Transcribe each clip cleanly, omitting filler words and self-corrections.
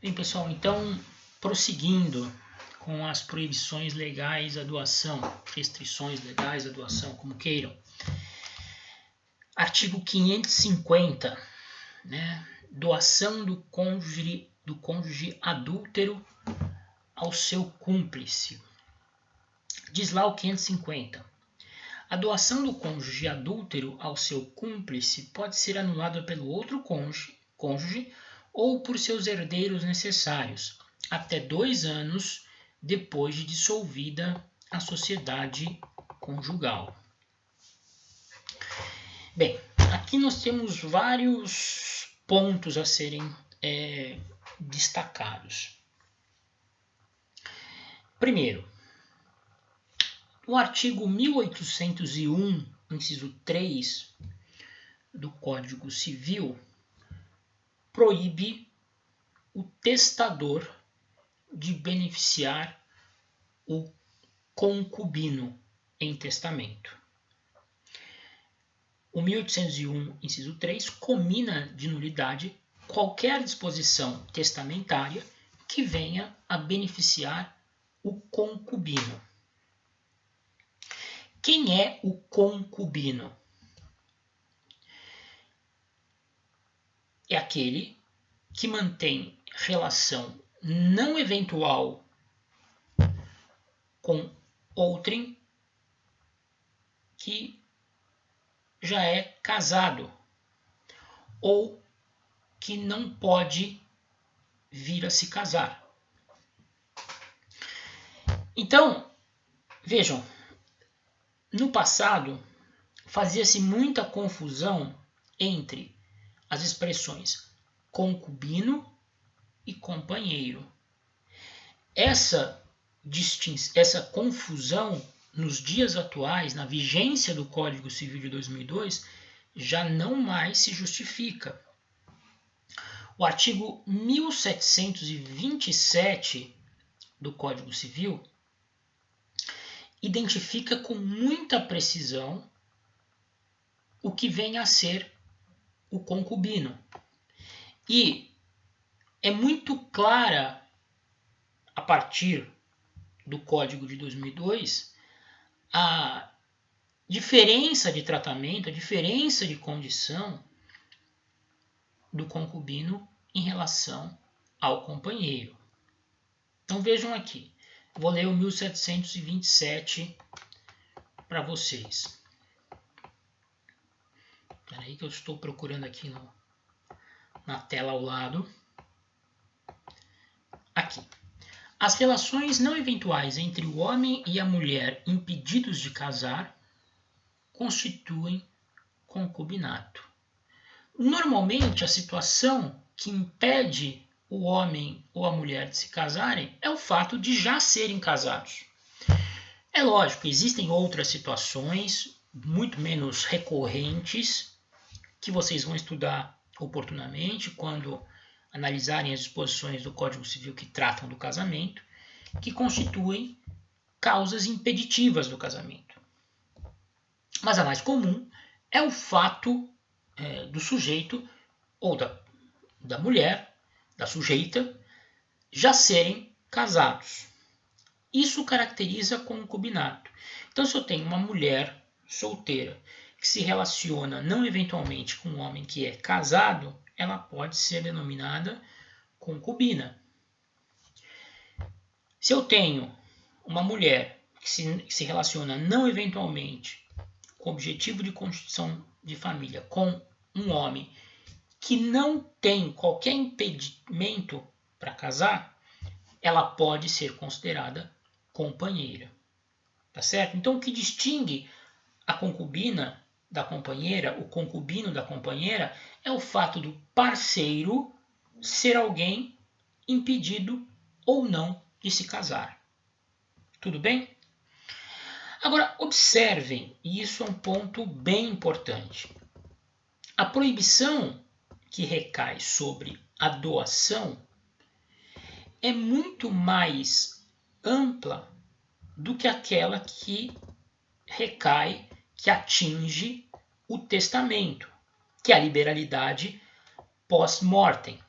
Bem, pessoal, então, prosseguindo com as proibições legais à doação, restrições legais à doação, como queiram. Artigo 550, né? Doação do cônjuge adúltero ao seu cúmplice. Diz lá o 550. A doação do cônjuge adúltero ao seu cúmplice pode ser anulada pelo outro cônjuge ou por seus herdeiros necessários, até 2 anos depois de dissolvida a sociedade conjugal. Bem, aqui nós temos vários pontos a serem destacados. Primeiro, o artigo 1801, inciso 3 do Código Civil, proíbe o testador de beneficiar o concubino em testamento. O 1801, inciso 3, comina de nulidade qualquer disposição testamentária que venha a beneficiar o concubino. Quem é o concubino? É aquele que mantém relação não eventual com outrem que já é casado ou que não pode vir a se casar. Então, vejam, no passado fazia-se muita confusão entre as expressões concubino e companheiro. Essa confusão, nos dias atuais, na vigência do Código Civil de 2002, já não mais se justifica. O artigo 1727 do Código Civil identifica com muita precisão o que vem a ser o concubino. E é muito clara, a partir do Código de 2002, a diferença de tratamento, a diferença de condição do concubino em relação ao companheiro. Então vejam aqui, vou ler o 1727 para vocês. Espera aí que eu estou procurando aqui na tela ao lado. Aqui. As relações não eventuais entre o homem e a mulher impedidos de casar constituem concubinato. Normalmente, a situação que impede o homem ou a mulher de se casarem é o fato de já serem casados. É lógico, existem outras situações muito menos recorrentes que vocês vão estudar oportunamente quando analisarem as disposições do Código Civil que tratam do casamento, que constituem causas impeditivas do casamento. Mas a mais comum é o fato do sujeito ou da mulher, da sujeita, já serem casados. Isso caracteriza concubinato. Então, se eu tenho uma mulher solteira que se relaciona não eventualmente com um homem que é casado, ela pode ser denominada concubina. Se eu tenho uma mulher que se relaciona não eventualmente com o objetivo de constituição de família com um homem que não tem qualquer impedimento para casar, ela pode ser considerada companheira. Tá certo? Então, o que distingue a concubina da companheira, o concubino da companheira, é o fato do parceiro ser alguém impedido ou não de se casar. Tudo bem? Agora, observem, e isso é um ponto bem importante. A proibição que recai sobre a doação é muito mais ampla do que aquela que recai, que atinge o testamento, que é a liberalidade pós-mortem.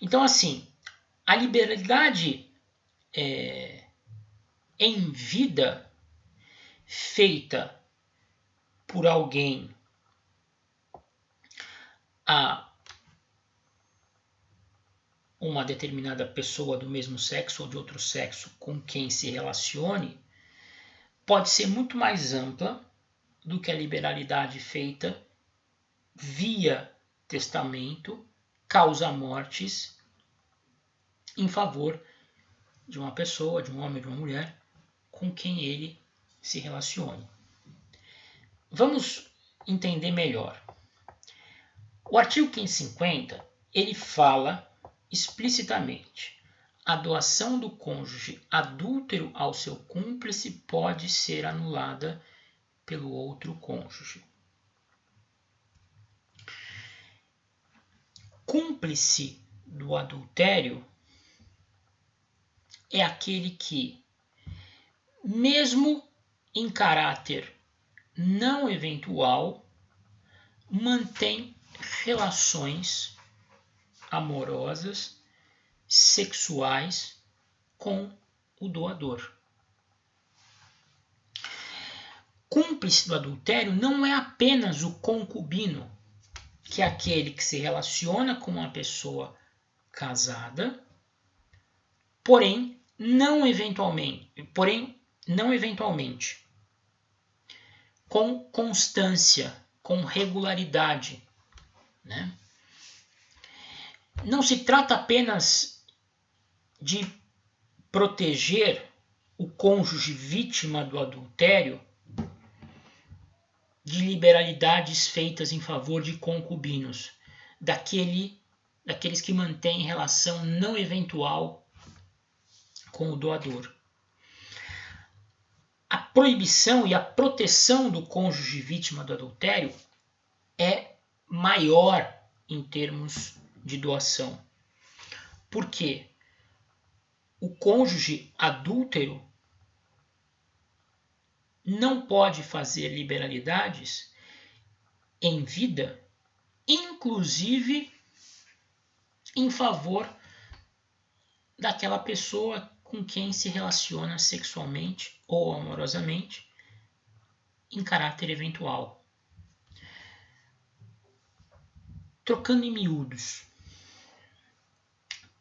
Então, assim, A liberalidade em vida feita por alguém a uma determinada pessoa do mesmo sexo ou de outro sexo com quem se relacione pode ser muito mais ampla do que a liberalidade feita via testamento, causa-mortes, em favor de uma pessoa, de um homem, de uma mulher, com quem ele se relacione. Vamos entender melhor. O artigo 550, ele fala explicitamente: a doação do cônjuge adúltero ao seu cúmplice pode ser anulada pelo outro cônjuge. Cúmplice do adultério é aquele que, mesmo em caráter não eventual, mantém relações amorosas, sexuais com o doador. Cúmplice do adultério não é apenas o concubino, que é aquele que se relaciona com uma pessoa casada, porém não eventualmente, com constância, com regularidade, né? Não se trata apenas de proteger o cônjuge vítima do adultério de liberalidades feitas em favor de concubinos, daqueles que mantêm relação não eventual com o doador. A proibição e a proteção do cônjuge vítima do adultério é maior em termos de doação. Por quê? O cônjuge adúltero não pode fazer liberalidades em vida, inclusive em favor daquela pessoa com quem se relaciona sexualmente ou amorosamente em caráter eventual. Trocando em miúdos,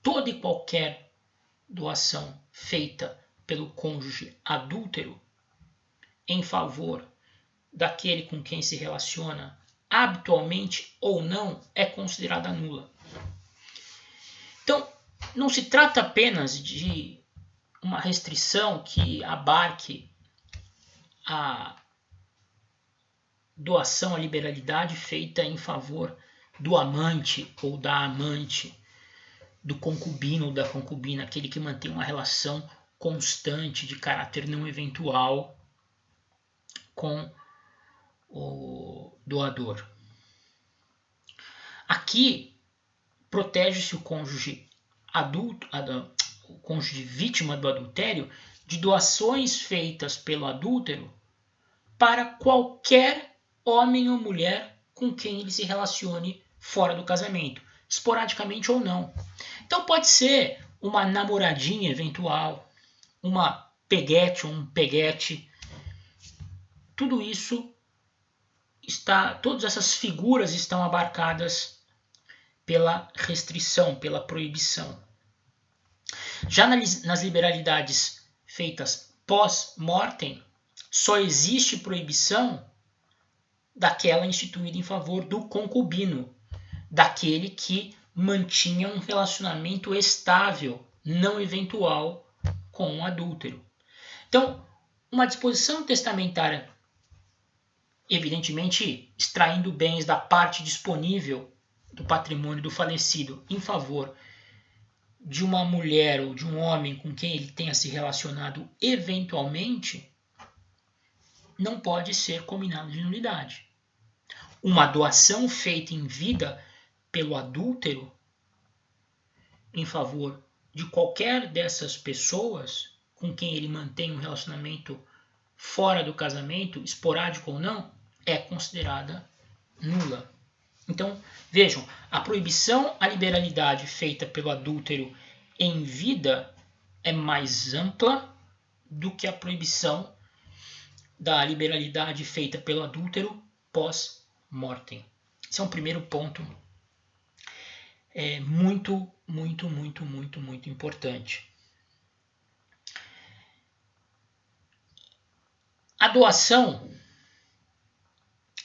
toda e qualquer doação feita pelo cônjuge adúltero em favor daquele com quem se relaciona habitualmente ou não é considerada nula. Então, não se trata apenas de uma restrição que abarque a doação, a liberalidade feita em favor do amante ou da amante, do concubino ou da concubina, aquele que mantém uma relação constante de caráter não eventual com o doador. Aqui protege-se o cônjuge adulto, o cônjuge vítima do adultério, de doações feitas pelo adúltero para qualquer homem ou mulher com quem ele se relacione fora do casamento, esporadicamente ou não. Então pode ser uma namoradinha eventual, uma peguete ou um peguete. Tudo isso todas essas figuras estão abarcadas pela restrição, pela proibição. Já nas liberalidades feitas pós-mortem, só existe proibição daquela instituída em favor do concubino, daquele que mantinha um relacionamento estável, não eventual, com um adúltero. Então, uma disposição testamentária, evidentemente extraindo bens da parte disponível do patrimônio do falecido em favor de uma mulher ou de um homem com quem ele tenha se relacionado eventualmente, não pode ser combinado de nulidade. Uma doação feita em vida pelo adúltero em favor de qualquer dessas pessoas com quem ele mantém um relacionamento fora do casamento, esporádico ou não, é considerada nula. Então, vejam, a proibição à liberalidade feita pelo adúltero em vida é mais ampla do que a proibição da liberalidade feita pelo adúltero pós-mortem. Esse é um primeiro ponto muito importante. A doação,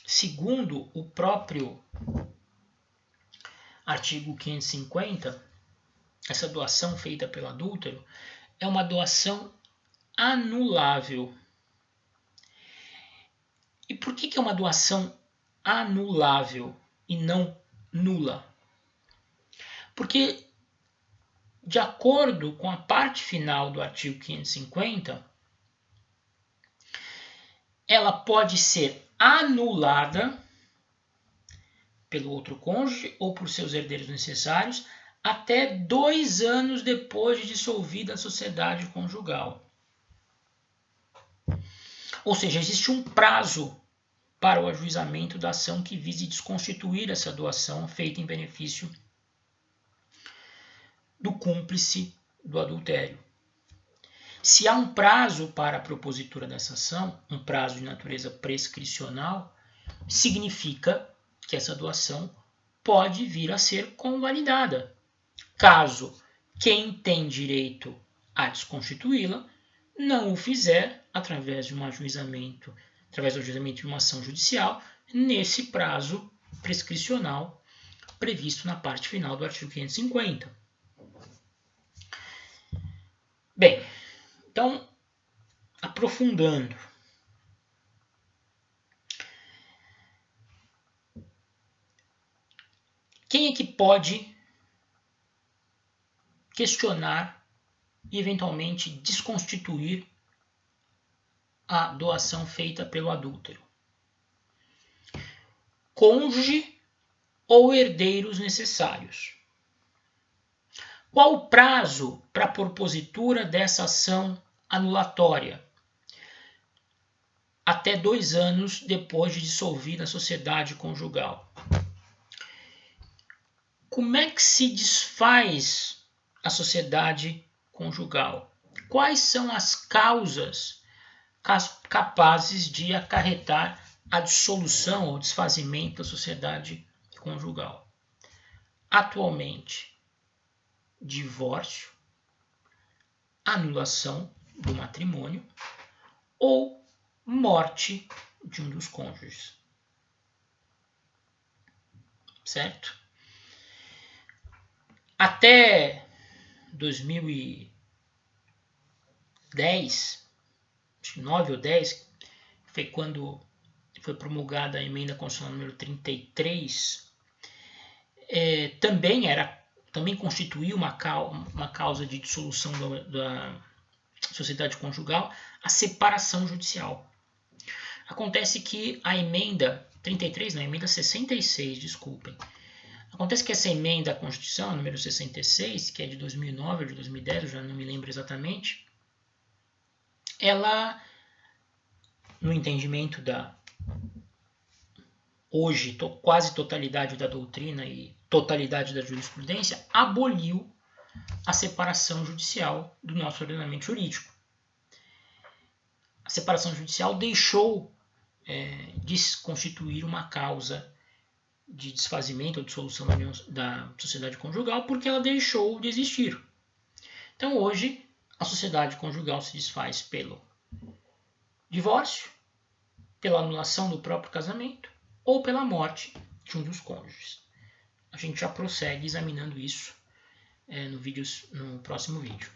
segundo o próprio artigo 550, essa doação feita pelo adúltero é uma doação anulável. E por que é uma doação anulável e não nula? Porque, de acordo com a parte final do artigo 550, ela pode ser anulada pelo outro cônjuge ou por seus herdeiros necessários até 2 anos depois de dissolvida a sociedade conjugal. Ou seja, existe um prazo para o ajuizamento da ação que vise desconstituir essa doação feita em benefício do cúmplice do adultério. Se há um prazo para a propositura dessa ação, um prazo de natureza prescricional, significa que essa doação pode vir a ser convalidada, caso quem tem direito a desconstituí-la não o fizer através de um ajuizamento, através do ajuizamento de uma ação judicial, nesse prazo prescricional previsto na parte final do artigo 550. Bem, então, aprofundando. Quem é que pode questionar e eventualmente desconstituir a doação feita pelo adúltero? Cônjuge ou herdeiros necessários. Qual o prazo para a propositura dessa ação anulatória? Até 2 anos depois de dissolvida a sociedade conjugal. Como é que se desfaz a sociedade conjugal? Quais são as causas capazes de acarretar a dissolução ou desfazimento da sociedade conjugal? Atualmente, divórcio, anulação do matrimônio ou morte de um dos cônjuges. Certo? Até 2010, acho que 9 ou 10, foi quando foi promulgada a emenda constitucional número 33, também constituiu uma causa de dissolução da sociedade conjugal, a separação judicial. Acontece que a emenda 33, não, a emenda 66, desculpem. Acontece que essa emenda à Constituição, número 66, que é de 2009 ou de 2010, eu já não me lembro exatamente, ela, no entendimento da hoje quase totalidade da doutrina e totalidade da jurisprudência, aboliu a separação judicial do nosso ordenamento jurídico. A separação judicial deixou de constituir uma causa de desfazimento ou dissolução da sociedade conjugal porque ela deixou de existir. Então hoje a sociedade conjugal se desfaz pelo divórcio, pela anulação do próprio casamento ou pela morte de um dos cônjuges. A gente já prossegue examinando isso no próximo vídeo.